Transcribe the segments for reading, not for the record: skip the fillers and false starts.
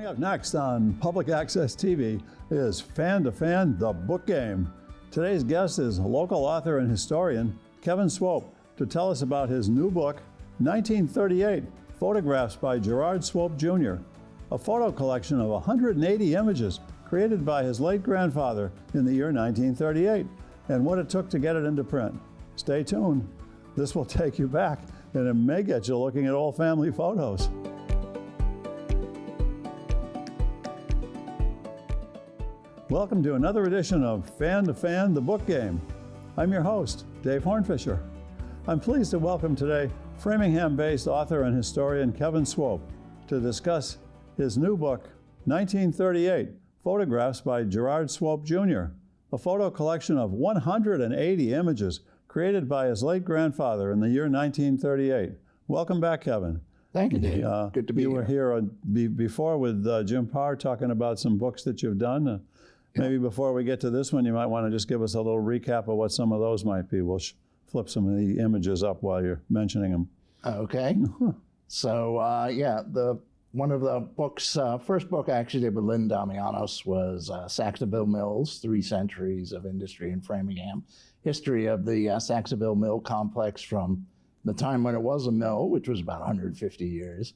Coming up next on Public Access TV is Fan to Fan, the book game. Today's guest is local author and historian Kevin Swope to tell us about his new book, 1938, Photographs by Gerarard Swope Jr., a photo collection of 180 images created by his late grandfather in the year 1938, and what it took to get it into print. Stay tuned. This will take you back, and it may get you looking at old family photos. Welcome to another edition of Fan to Fan, the book game. I'm your host, Dave Hornfischer. I'm pleased to welcome today Framingham-based author and historian Kevin Swope to discuss his new book, 1938, Photographs by Gerarard Swope Jr., a photo collection of 180 images created by his late grandfather in the year 1938. Welcome back, Kevin. Thank you, Dave. Good to be here. You were here before with Jim Parr talking about some books that you've done. Maybe before we get to this one, you might want to just give us a little recap of what some of those might be. We'll flip some of the images up while you're mentioning them. Okay. So, one of the books, first book I actually did with Lynn Damianos was Saxonville Mills, 3 Centuries of Industry in Framingham. History of the Saxonville Mill complex from the time when it was a mill, which was about 150 years,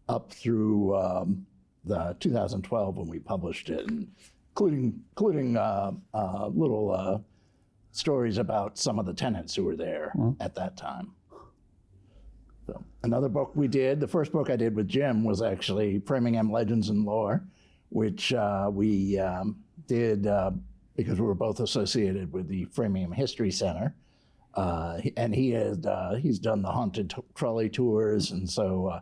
up through the 2012 when we published it, and including little stories about some of the tenants who were there at that time. So, another book we did, the first book I did with Jim was actually Framingham Legends and Lore, which we did because we were both associated with the Framingham History Center. And he's done the haunted trolley tours, and so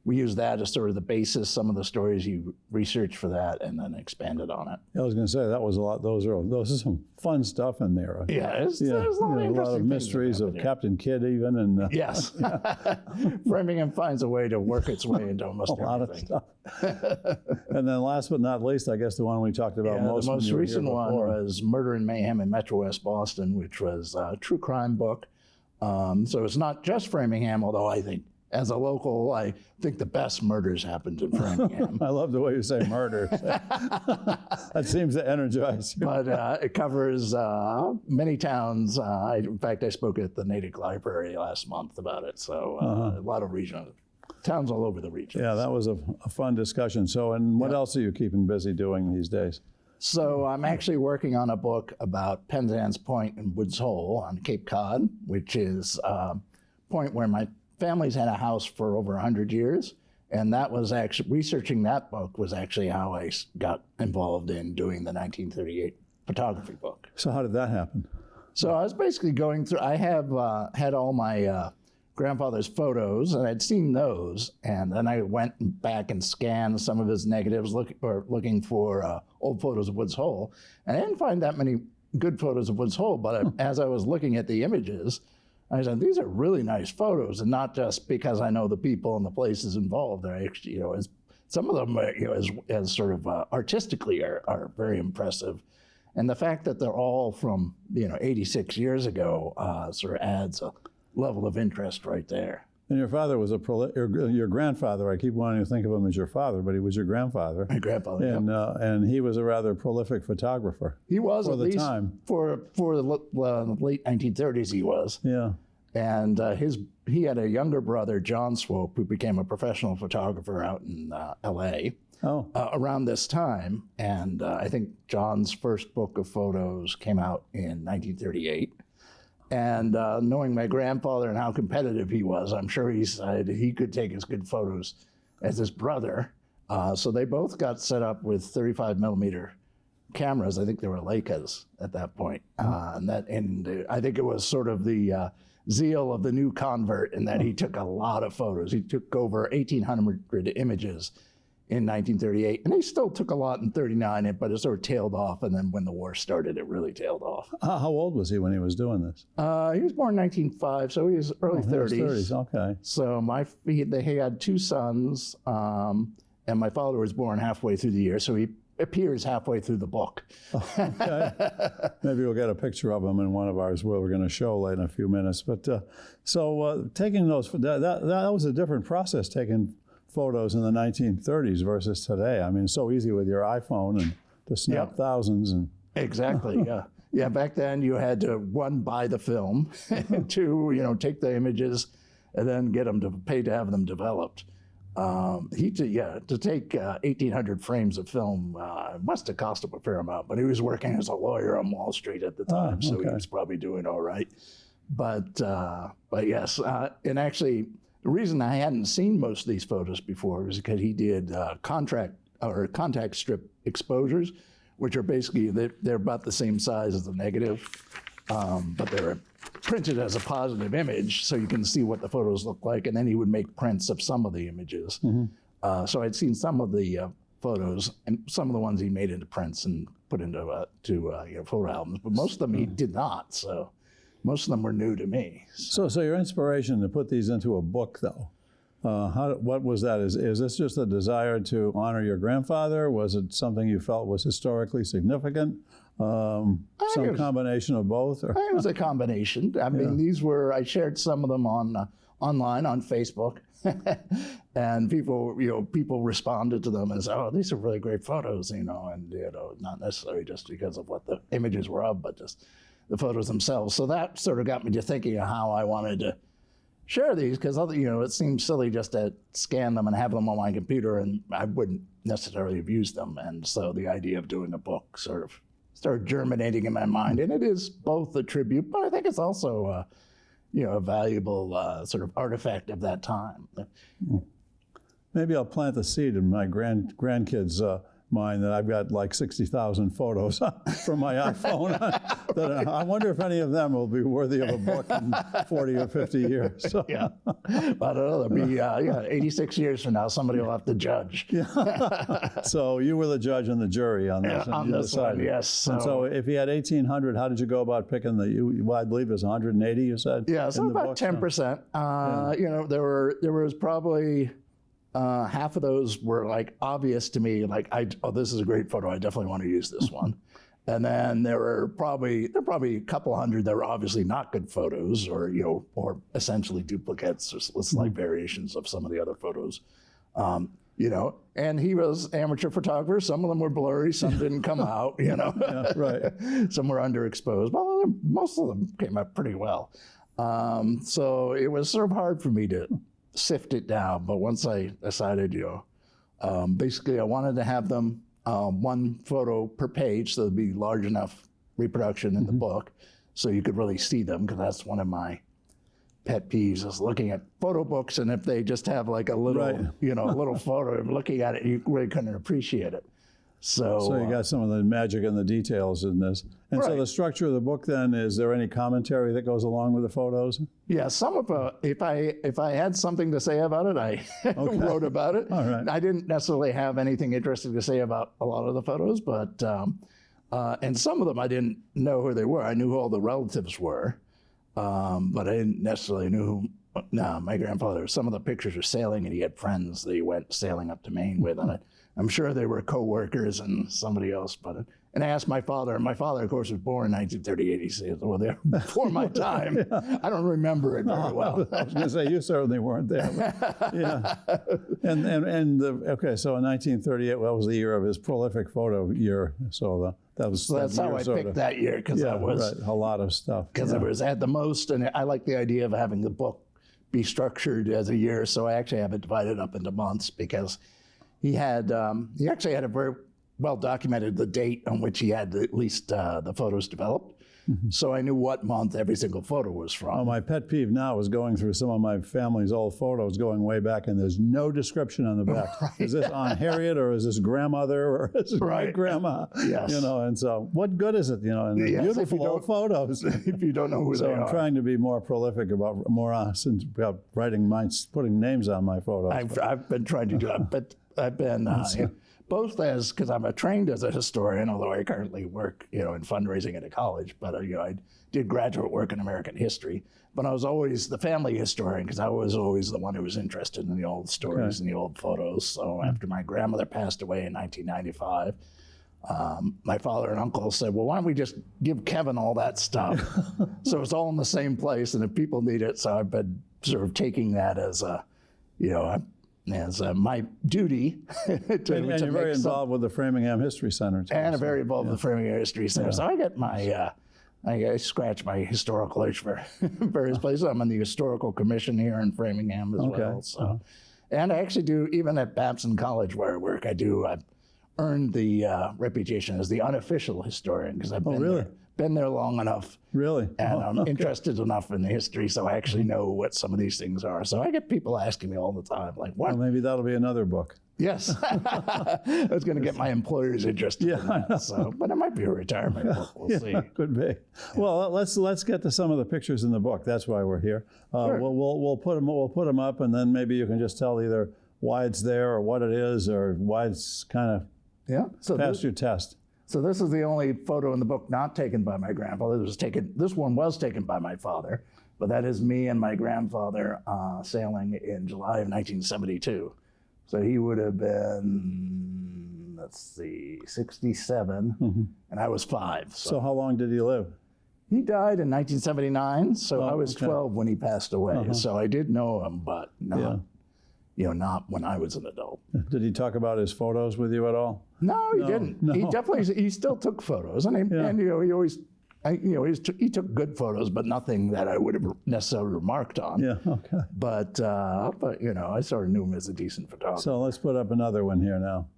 we used that as sort of the basis, some of the stories you researched for that, and then expanded on it. I was going to say, that was a lot. Those are some fun stuff in there. Yeah, there's a lot of mysteries of Captain Kidd even. And yes. Framingham finds a way to work its way into almost a lot everything. Of stuff. And then last but not least, I guess the one we talked about most. The most recent one was Murder and Mayhem in Metro West Boston, which was a true crime book. So it's not just Framingham, although I think as a local, I think the best murders happened in Framingham. I love the way you say murder. That seems to energize you. But it covers many towns. In fact, I spoke at the Natick Library last month about it. So a lot of regional towns all over the region. Yeah, that was a fun discussion. So, and what else are you keeping busy doing these days? So I'm actually working on a book about Penzance Point and Woods Hole on Cape Cod, which is a point where my family's had a house for over 100 years. And that was actually, researching that book was actually how I got involved in doing the 1938 photography book. So how did that happen? So I was basically going through, I have had all my grandfather's photos, and I'd seen those, and then I went back and scanned some of his negatives, looking for old photos of Woods Hole. And I didn't find that many good photos of Woods Hole, but as I was looking at the images, I said, these are really nice photos, and not just because I know the people and the places involved. They're actually, some of them, as sort of artistically are very impressive. And the fact that they're all from, 86 years ago sort of adds a level of interest right there. And your father was your grandfather. I keep wanting to think of him as your father, but he was your grandfather. My grandfather, and he was a rather prolific photographer. He was, for at the least time. For the late 1930s, he was. Yeah. And he had a younger brother, John Swope, who became a professional photographer out in L.A. Around this time. And I think John's first book of photos came out in 1938. And knowing my grandfather and how competitive he was, I'm sure he decided he could take as good photos as his brother. So they both got set up with 35 millimeter cameras. I think they were Leicas at that point. And I think it was sort of the zeal of the new convert in that he took a lot of photos. He took over 1,800 images in 1938, and he still took a lot in 39, but it sort of tailed off, and then when the war started, it really tailed off. How old was he when he was doing this? He was born in 1905, so he was early 30s. Okay. So he had 2 sons, and my father was born halfway through the year, so he appears halfway through the book. Okay. Maybe we'll get a picture of him in one of ours where we're going to show late in a few minutes. But taking those, that was a different process, taking photos in the 1930s versus today. I mean, it's so easy with your iPhone and to snap thousands. And exactly, yeah. Yeah, back then you had to, one, buy the film, two, take the images, and then get them to pay to have them developed. To take 1,800 frames of film must have cost him a fair amount, but he was working as a lawyer on Wall Street at the time, so he was probably doing all right. But yes, and actually, the reason I hadn't seen most of these photos before was because he did contact strip exposures, which are basically, they're about the same size as the negative, but they're printed as a positive image so you can see what the photos look like, and then he would make prints of some of the images. So I'd seen some of the photos, and some of the ones he made into prints and put into photo albums, but most of them he did not, so most of them were new to me. So your inspiration to put these into a book, though, what was that? Is this just a desire to honor your grandfather? Was it something you felt was historically significant? Some combination of both? Or? It was a combination. I mean, I shared some of them online on Facebook, and people responded to them and said, "Oh, these are really great photos," and not necessarily just because of what the images were of, but just the photos themselves. So that sort of got me to thinking of how I wanted to share these, because it seems silly just to scan them and have them on my computer, and I wouldn't necessarily have used them. And so the idea of doing a book sort of started germinating in my mind, and it is both a tribute, but I think it's also a valuable sort of artifact of that time. Maybe I'll plant the seed in my grandkids' mind that I've got like 60,000 photos from my iPhone. That I wonder if any of them will be worthy of a book in 40 or 50 years. So. Yeah, I don't know. There'll be 86 years from now, somebody will have to judge. So you were the judge and the jury on this. On this one, yes. And so if you had 1,800, how did you go about picking I believe it was 180, you said? Yeah, so about 10%. There was probably half of those were like obvious to me, like this is a great photo, I definitely want to use this one. And then there were probably a couple hundred that were obviously not good photos, or essentially duplicates or slight variations of some of the other photos. And he was amateur photographer. Some of them were blurry, some didn't come out, Yeah, right. Some were underexposed. Well, most of them came out pretty well. So it was sort of hard for me to sift it down, but once I decided, basically I wanted to have them one photo per page, so it'd be large enough reproduction in the book, so you could really see them, because that's one of my pet peeves, is looking at photo books, and if they just have like a little, a little photo of looking at it, you really couldn't appreciate it. So you got some of the magic and the details in this. And so the structure of the book then, is there any commentary that goes along with the photos? Yeah, some of if I had something to say about it, I wrote about it. All right. I didn't necessarily have anything interesting to say about a lot of the photos, but and some of them I didn't know who they were. I knew who all the relatives were, but I didn't necessarily know who. My grandfather, some of the pictures were sailing, and he had friends that he went sailing up to Maine with on it. I'm sure they were co-workers and somebody else, and I asked my father, and my father, of course, was born in 1938. He said, "Well, they're before my time." I don't remember it very well. I was going to say, you certainly weren't there. But, yeah. So in 1938, what was the year of his prolific photo year? So that's how I picked that year, because that was a lot of stuff. Because it was at the most, and I like the idea of having the book be structured as a year, so I actually have it divided up into months, because he actually had a very well documented the date on which he had at least the photos developed. So I knew what month every single photo was from. Oh, my pet peeve now is going through some of my family's old photos going way back, and there's no description on the back. Right. Is this Aunt Harriet, or is this grandmother, or is it great grandma? Yes. And so what good is it? And beautiful old photos. If you don't know who they are. So I'm trying to be more prolific more honest about putting names on my photos. I've been trying to do that, but I've been both because I'm trained as a historian, although I currently work, in fundraising at a college. But I did graduate work in American history. But I was always the family historian, because I was always the one who was interested in the old stories and the old photos. So after my grandmother passed away in 1995, my father and uncle said, "Well, why don't we just give Kevin all that stuff?" So it's all in the same place, and if people need it. So I've been sort of taking that as a, as my duty. And you're very involved with the Framingham History Center, too. And very involved with the Framingham History Center. So I get my, I scratch my historical itch for various places. I'm on the Historical Commission here in Framingham as well. So. And I actually do, even at Babson College where I work, I've earned the reputation as the unofficial historian because I've been there long enough. Really? And I'm interested enough in the history so I actually know what some of these things are. So I get people asking me all the time, like, what? Well, maybe that'll be another book. Yes. I was going to get my employers interested in that. So, but it might be a retirement book. We'll see. Could be. Well, let's get to some of the pictures in the book. That's why we're here. Sure. We'll put them up, and then maybe you can just tell either why it's there or what it is or why it's kind of passed your test. So this is the only photo in the book not taken by my grandfather. This one was taken by my father, but that is me and my grandfather sailing in July of 1972. So he would have been, 67, and I was 5. So how long did he live? He died in 1979, so I was 12 when he passed away. So I did know him, but not when I was an adult. Did he talk about his photos with you at all? No, he didn't. No. He still took photos, and he took good photos, but nothing that I would have necessarily remarked on. Yeah, okay. But I sort of knew him as a decent photographer. So let's put up another one here now.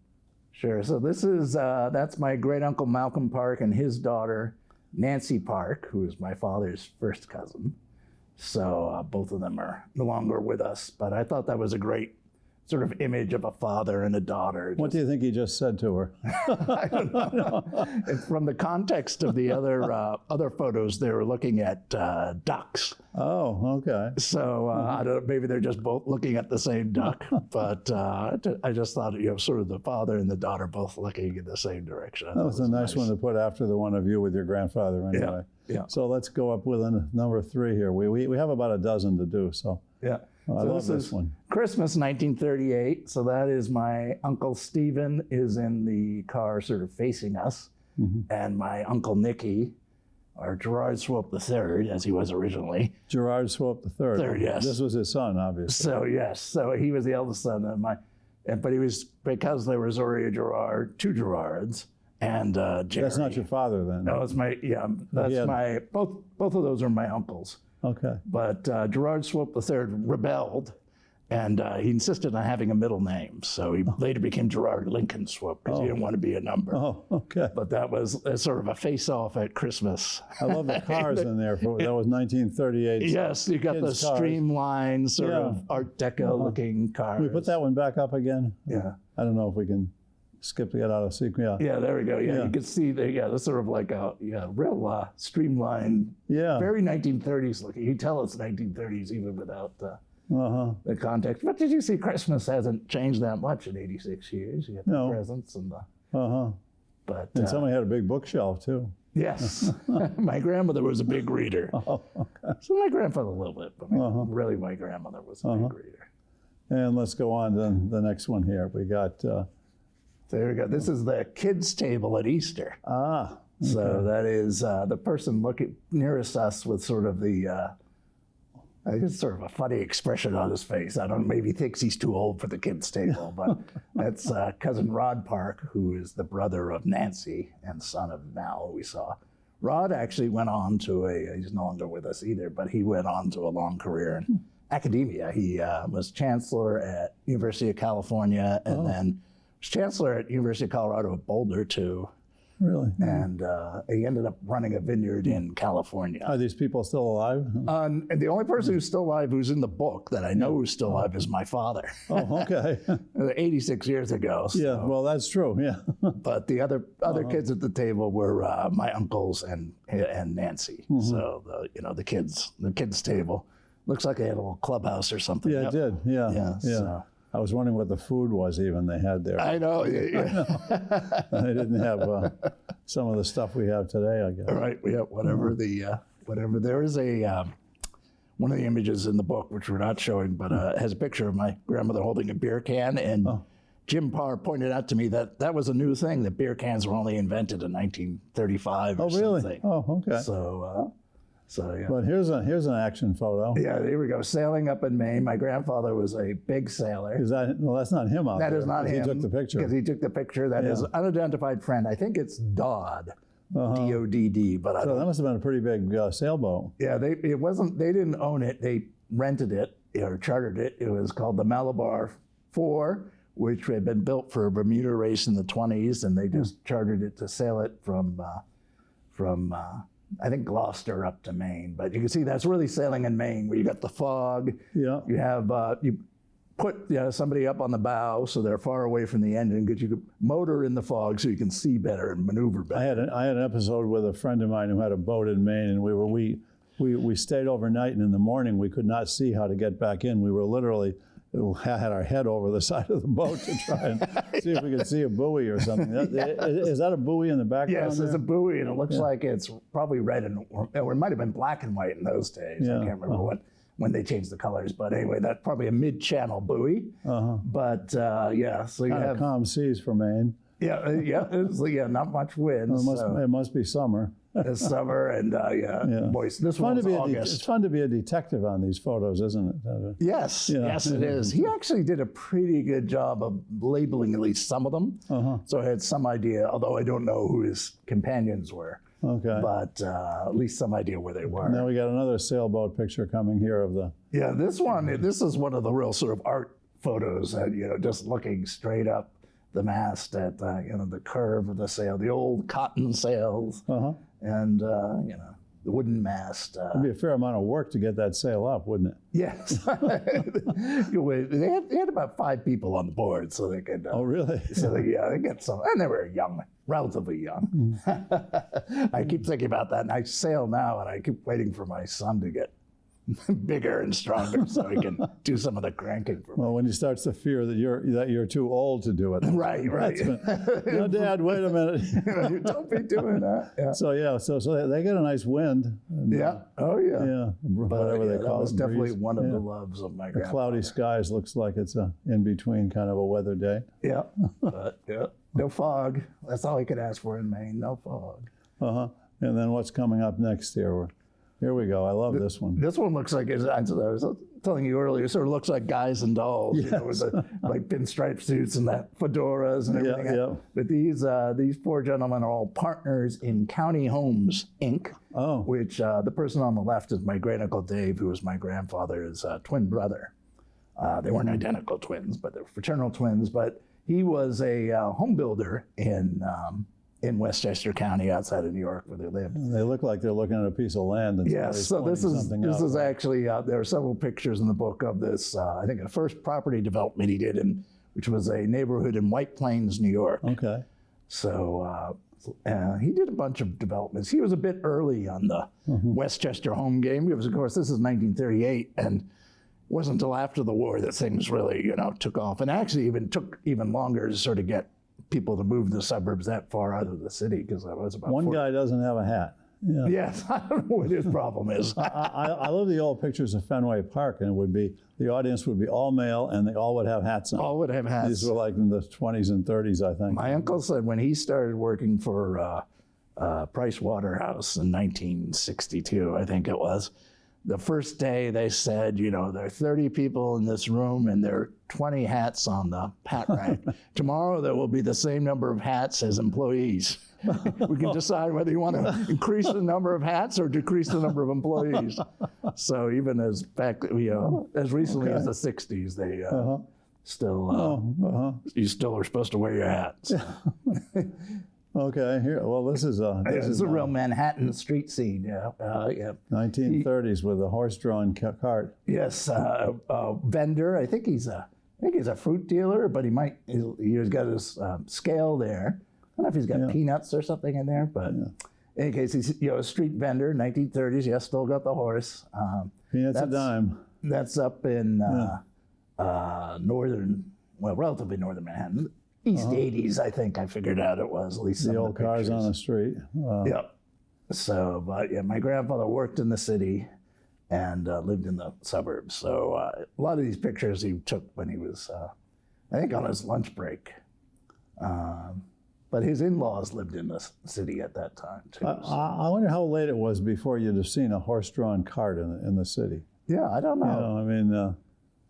Sure. So this is that's my great uncle Malcolm Park and his daughter Nancy Park, who is my father's first cousin. So both of them are no longer with us. But I thought that was a great sort of image of a father and a daughter. What do you think he just said to her? I don't know. And from the context of the other photos, they were looking at ducks. Oh, okay. So I don't know, maybe they're just both looking at the same duck. But I just thought, sort of the father and the daughter both looking in the same direction. That was a nice one to put after the one of you with your grandfather anyway. Yeah. So let's go up with number 3 here. We have about a dozen to do, so. Yeah. I love this one. Christmas 1938. So that is my Uncle Stephen is in the car sort of facing us. And my Uncle Nicky, or Gerarard Swope III, as he was originally. Gerarard Swope III. Third, yes. This was his son, obviously. So, yes. So he was the eldest son. But he was, because there was already a Gerard, 2 Gerards, and Jerry. That's not your father, then? No, it's both of those are my uncles. Okay. But Gerarard Swope III rebelled, and he insisted on having a middle name. So he later became Gerard Lincoln Swope because he didn't want to be a number. Oh, okay. But that was sort of a face-off at Christmas. I love the cars in there. That was 1938. Yes, you got the streamlined sort of Art Deco-looking cars. Can we put that one back up again? Yeah. I don't know if we can skip to get out of sequence. Yeah, there we go. Yeah, you can see that's sort of like a real streamlined, very 1930s looking. You can tell it's 1930s even without the context. But did you see Christmas hasn't changed that much in 86 years? You got the presents and the... But somebody had a big bookshelf too. Yes. My grandmother was a big reader. Oh, okay. So my grandfather a little bit, but really my grandmother was a big reader. And let's go on to the next one here. We got... There we go. This is the kids' table at Easter. Okay. So that is the person looking nearest us with sort of it's sort of a funny expression on his face. I don't know, maybe he thinks he's too old for the kids' table, but that's cousin Rod Park, who is the brother of Nancy and son of Mal, who we saw. Rod actually went on to he's no longer with us either, but he went on to a long career in academia. He was chancellor at University of California and then was chancellor at University of Colorado at Boulder, too. Really? And he ended up running a vineyard in California. Are these people still alive? And the only person who's still alive who's in the book that I know who's still alive is my father. Oh, okay. 86 years ago. So. Yeah, well, that's true, yeah. But the other kids at the table were my uncles and Nancy. So, the kids' table. Looks like they had a little clubhouse or something. Yeah, it did, yeah. So. I was wondering what the food was even they had there. I know. Yeah. They didn't have some of the stuff we have today, I guess. Right. Yeah. Whatever whatever. There is one of the images in the book, which we're not showing, but has a picture of my grandmother holding a beer can. And Jim Parr pointed out to me that was a new thing, that beer cans were only invented in 1935 or something. Oh, okay. So yeah. But here's an action photo. Yeah, there we go. Sailing up in Maine. My grandfather was a big sailor. Well, that's not him out there. That is not him. He took the picture. Because he took the picture. That is unidentified friend. I think it's Dodd. D-O-D-D, but I don't. That must have been a pretty big sailboat. Yeah, they didn't own it. They rented it or chartered it. It was called the Malabar 4, which had been built for a Bermuda race in the 20s, and they just chartered it to sail it from I think Gloucester up to Maine. But you can see that's really sailing in Maine, where you got the fog. Yeah. You have you put somebody up on the bow so they're far away from the engine, because you could motor in the fog so you can see better and maneuver better. I had an episode with a friend of mine who had a boat in Maine, and we stayed overnight, and in the morning we could not see how to get back in. We were literally had our head over the side of the boat to try and see if we could see a buoy or something. Is that a buoy in the background? Yes, it's a buoy, and it looks like it's probably red or it might have been black and white in those days. I can't remember when they changed the colors, but anyway, that's probably a mid-channel buoy. But so you have calm seas for Maine. Not much wind. It must be summer. It's summer and moist. This one's August. It's fun to be a detective on these photos, isn't it? Yes, yes, it is. He actually did a pretty good job of labeling at least some of them, so I had some idea. Although I don't know who his companions were. Okay. But at least some idea where they were. Now we got another sailboat picture coming here of the. Yeah, this is one of the real sort of art photos that just looking straight up the mast at the curve of the sail, the old cotton sails, and the wooden mast. It'd be a fair amount of work to get that sail up, wouldn't it? Yes. they had about 5 people on board, so they could. Oh, really? So they get some, and they were young, relatively young. I keep thinking about that, and I sail now, and I keep waiting for my son to get bigger and stronger so he can do some of the cranking for me. Well, when he starts to fear that you're too old to do it. Right. No, Dad, wait a minute. Don't be doing that. Yeah. So they get a nice wind. And, yeah. Whatever they call it. That's definitely one of the loves of my grandfather. The cloudy skies looks like it's a in-between kind of a weather day. Yeah. But no fog. That's all I could ask for in Maine. No fog. And then what's coming up next here? Here we go. I love this one. This one looks like, as I was telling you earlier, it sort of looks like Guys and Dolls, with the like pinstripe suits and that fedoras and everything. Yeah. But these 4 gentlemen are all partners in County Homes, Inc., which the person on the left is my great uncle Dave, who was my grandfather's twin brother. They weren't identical twins, but they're fraternal twins. But he was a home builder in Westchester County, outside of New York, where they lived. They look like they're looking at a piece of land. Yes, so this is actually, there are several pictures in the book of this, I think the first property development he did, which was a neighborhood in White Plains, New York. Okay. So he did a bunch of developments. He was a bit early on the Westchester home game, because of course this is 1938, and it wasn't until after the war that things really, took off. And actually took even longer to sort of get people to move the suburbs that far out of the city, because that was about one guy doesn't have a hat. Yeah. Yes, I don't know what his problem is. I love the old pictures of Fenway Park, and the audience would be all male, and they all would have hats on. All would have hats. These were like in the 20s and 30s, I think. My uncle said when he started working for Price Waterhouse in 1962, I think it was, the first day they said, there are 30 people in this room and there are 20 hats on the hat rack. Tomorrow there will be the same number of hats as employees. We can decide whether you want to increase the number of hats or decrease the number of employees. So even as recently as the 60s, they still you still are supposed to wear your hats. Okay, here. Well, this is a real Manhattan street scene. 1930s with a horse-drawn cart. Yes, vendor. I think he's a fruit dealer, but he's got his scale there. I don't know if he's got peanuts or something in there, but in any case, he's a street vendor. 1930s. Yes, still got the horse. Peanuts a dime. That's up in relatively northern Manhattan. East 80s, I think I figured out it was, at least the old cars on the street. Yep. So, but my grandfather worked in the city and lived in the suburbs. So a lot of these pictures he took when he was, I think, on his lunch break. But his in-laws lived in the city at that time, too. I wonder how late it was before you'd have seen a horse-drawn cart in the city. Yeah, I don't know. You know, I mean...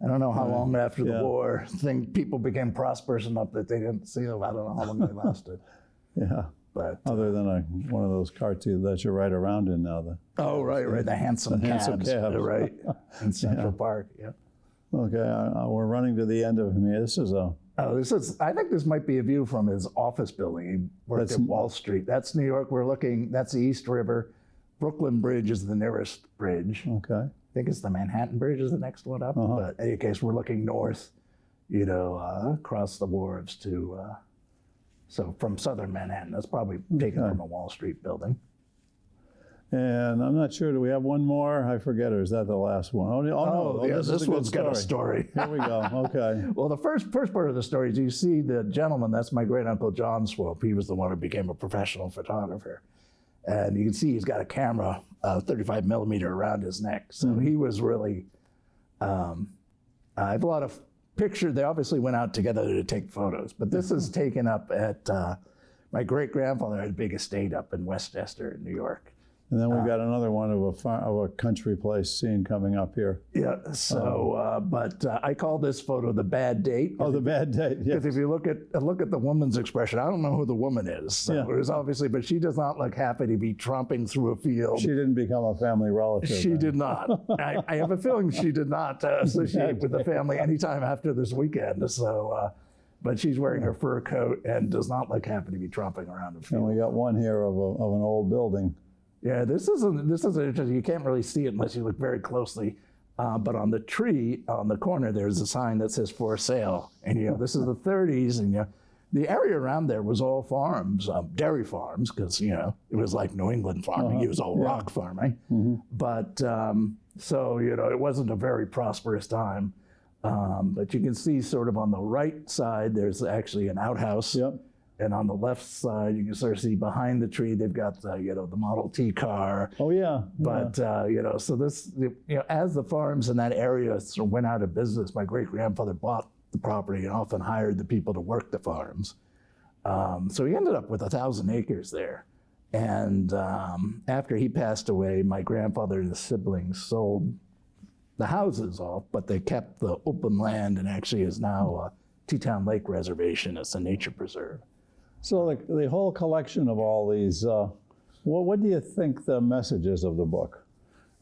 I don't know how long after the war people became prosperous enough that they didn't see them. I don't know how long they lasted. Yeah. But other than one of those carts that you ride around in now. Right. The handsome cabs. Right. In Central Park, yeah. Okay, we're running to the end of here. This is I think this might be a view from his office building. He worked at Wall Street. That's New York. That's the East River. Brooklyn Bridge is the nearest bridge. Okay. I think it's the Manhattan Bridge is the next one up. But in any case, we're looking north, across the wharves to, so from southern Manhattan. That's probably taken from a Wall Street building. And I'm not sure, do we have one more? I forget, or is that the last one? This one's got a story. Here we go, okay. Well, the first part of the story is you see the gentleman, that's my great-uncle John Swope. He was the one who became a professional photographer. And you can see he's got a camera, 35 millimeter around his neck. So he was really, I have a lot of pictures. They obviously went out together to take photos, but this is taken up at, my great-grandfather had a big estate up in Westchester, New York. And then we've got another one of a country place scene coming up here. Yeah, so, but I call this photo the bad date. Oh, the bad date, yeah. Because if you look at the woman's expression, I don't know who the woman is. So it was obviously, but she does not look happy to be tromping through a field. She didn't become a family relative. She did not. I have a feeling she did not associate with the family anytime after this weekend. So, but she's wearing her fur coat and does not look happy to be tromping around a field. And we got one here of an old building. Yeah, this is interesting. You can't really see it unless you look very closely. But on the tree on the corner, there's a sign that says "For Sale," and this is the 30s, and the area around there was all farms, dairy farms, because it was like New England farming. It was all rock farming, but so it wasn't a very prosperous time. But you can see sort of on the right side, there's actually an outhouse. Yep. And on the left side, you can sort of see behind the tree, they've got the Model T car. Oh yeah. But so this, as the farms in that area sort of went out of business, my great grandfather bought the property and often hired the people to work the farms. So he ended up with 1,000 acres there. And after he passed away, my grandfather and his siblings sold the houses off, but they kept the open land, and actually is now Teatown Lake Reservation. It's a nature preserve. So the whole collection of all these, what do you think the message is of the book?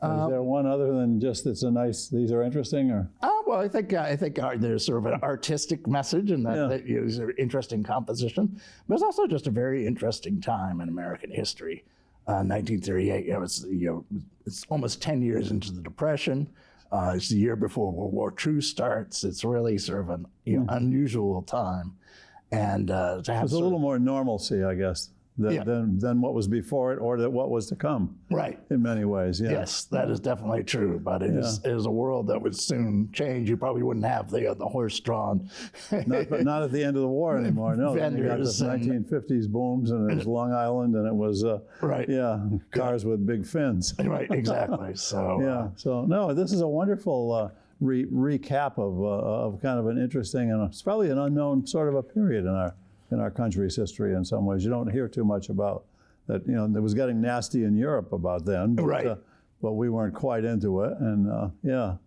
Is there one other than just these are interesting, or? Well, I think there's sort of an artistic message, and that these are interesting composition. But it's also just a very interesting time in American history. 1938, it's almost 10 years into the Depression. It's the year before World War II starts. It's really sort of an unusual time. And to have there's a little more normalcy, I guess, than what was before it, or what was to come. Right. In many ways, yeah. Yes, that is definitely true. But it is a world that would soon change. You probably wouldn't have the horse-drawn. not at the end of the war anymore. No, then you got the 1950s booms, and it was Long Island, and it was cars with big fins. Right, exactly. So So no, this is a wonderful. Recap of kind of an interesting, and it's probably an unknown sort of a period in our country's history in some ways. You don't hear too much about that. It was getting nasty in Europe about then, but we weren't quite into it, and and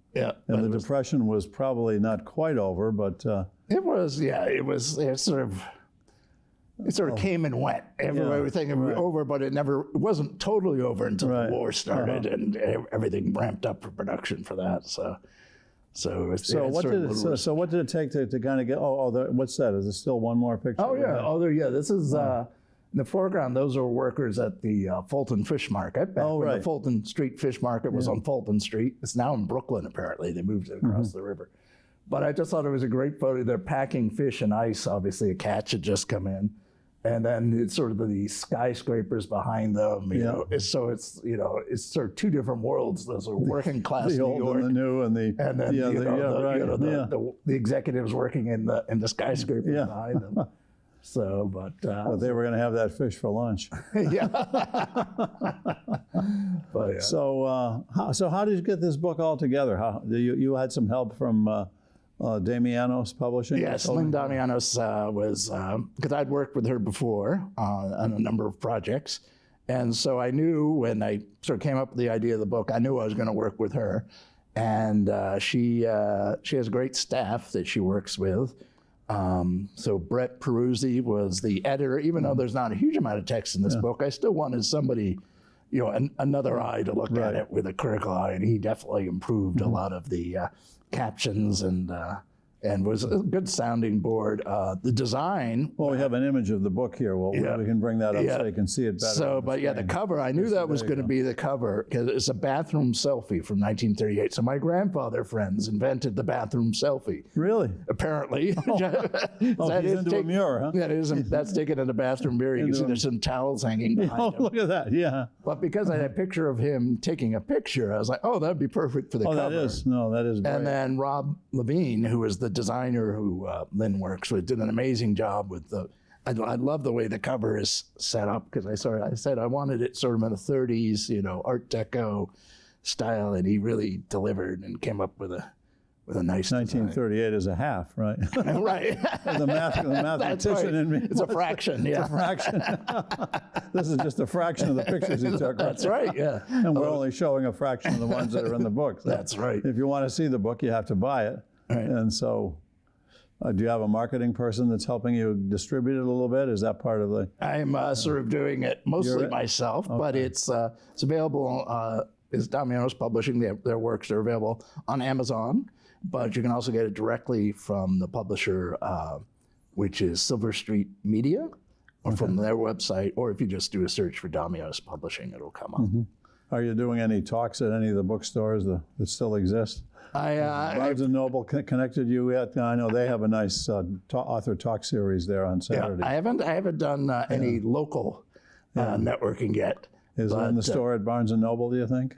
the Depression was probably not quite over, but it was. It sort of came and went. Everybody was thinking it was over, but it wasn't totally over until the war started, and everything ramped up for production for that. So what did it take to kind of get? What's that? Is there still one more picture? This is in the foreground. Those are workers at the Fulton Fish Market. The Fulton Street Fish Market was on Fulton Street. It's now in Brooklyn. Apparently, they moved it across the river. But I just thought it was a great photo. They're packing fish and ice. Obviously, a catch had just come in. And then it's sort of the skyscrapers behind them, it's sort of two different worlds. Those are working class the New old York, and the new, and the executives working in the skyscrapers behind them. So, but they were going to have that fish for lunch. So how did you get this book all together? You had some help from Damianos Publishing? Yes, Lynn Damianos was, because I'd worked with her before on a number of projects. And so I knew when I sort of came up with the idea of the book, I knew I was going to work with her. And she has a great staff that she works with. So Brett Peruzzi was the editor. Even though there's not a huge amount of text in this book, I still wanted somebody, another eye to look at it with a critical eye. And he definitely improved a lot of the captions and was a good sounding board. The design. Well, we have an image of the book here. Well, we can bring that up so you can see it better. So, but the cover, I knew that was going to be the cover because it's a bathroom selfie from 1938. So my grandfather friends invented the bathroom selfie. Really? Apparently. That he's into a mirror, huh? That's taken in a bathroom mirror. You can see there's some towels hanging behind him. Look at that, yeah. But because I had a picture of him taking a picture, I was like, oh, that'd be perfect for the cover. That is great. And then Rob Levine, who is the designer who Lynn works with, did an amazing job with the. I love the way the cover is set up because I said I wanted it sort of in the 30s, Art Deco style, and he really delivered and came up with a nice 1938 design. Is a half, right? Right. the mathematician in me. It's a fraction, yeah. It's a fraction. This is just a fraction of the pictures he took. That's right, yeah. And we're only showing a fraction of the ones that are in the book. So that's right. If you want to see the book, you have to buy it. Right. And so, do you have a marketing person that's helping you distribute it a little bit? Is that part of the? I'm sort of doing it mostly myself, but it's available. Is Damianos Publishing? Their works are available on Amazon, but you can also get it directly from the publisher, which is Silver Street Media, or from their website, or if you just do a search for Damianos Publishing, it'll come up. Mm-hmm. Are you doing any talks at any of the bookstores that still exist? Barnes & Noble connected you yet? I know they have a nice author talk series there on Saturday. Yeah, I haven't done any local networking yet. Is it in the store at Barnes & Noble, do you think?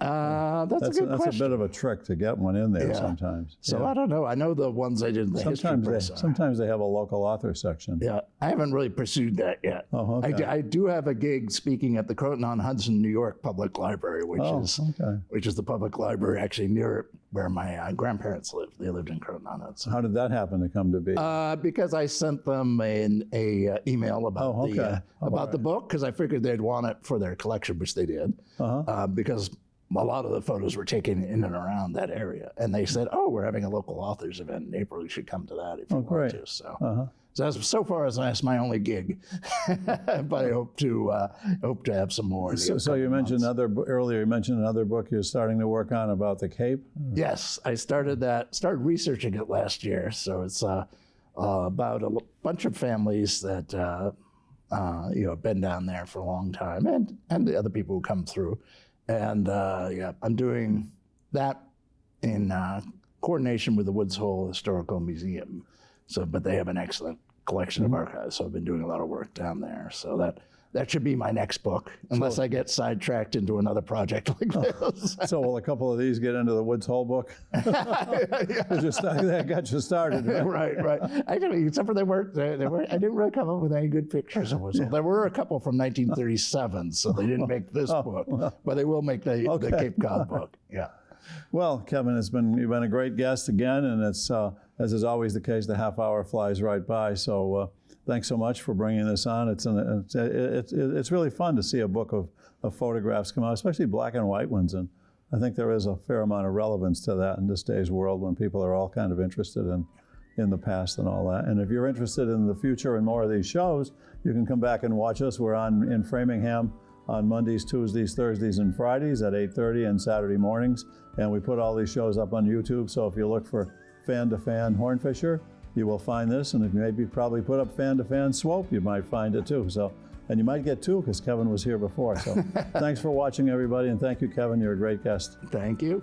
That's a good question. That's a bit of a trick to get one in there sometimes. So I don't know. I know the ones I did in the history press. Sometimes they have a local author section. Yeah, I haven't really pursued that yet. Oh, okay. I do have a gig speaking at the Croton-on-Hudson, New York Public Library, which is the public library actually near where my grandparents lived. They lived in Croton-on-Hudson. How did that happen to come to be? Because I sent them an email about the book because I figured they'd want it for their collection, which they did. Because a lot of the photos were taken in and around that area. And they said, we're having a local authors event in April. You should come to that if you want to. So, so far as that's my only gig. But I hope to have some more. So you mentioned earlier you mentioned another book you're starting to work on about the Cape? Yes, I started researching it last year. So it's about a bunch of families that have been down there for a long time and the other people who come through. And I'm doing that in coordination with the Woods Hole Historical Museum. But they have an excellent collection of archives, so I've been doing a lot of work down there. So that should be my next book, unless I get sidetracked into another project like this. So will a couple of these get into the Woods Hole book? That got you started, right? Right. Actually, except for they weren't. I didn't really come up with any good pictures of Woods Hole. There were a couple from 1937, so they didn't make this book, but they will make the Cape Cod book. Yeah. Well, Kevin, you've been a great guest again, and it's as is always the case, the half hour flies right by. So thanks so much for bringing this on. It's really fun to see a book of photographs come out, especially black and white ones, and I think there is a fair amount of relevance to that in this day's world when people are all kind of interested in the past and all that. And if you're interested in the future and more of these shows, you can come back and watch us. We're in Framingham on Mondays, Tuesdays, Thursdays, and Fridays at 8:30 and Saturday mornings. And we put all these shows up on YouTube. So if you look for Fan to Fan Hornfischer, you will find this. And if you probably put up Fan to Fan Swope, you might find it too. And you might get two because Kevin was here before. So thanks for watching, everybody. And thank you, Kevin. You're a great guest. Thank you.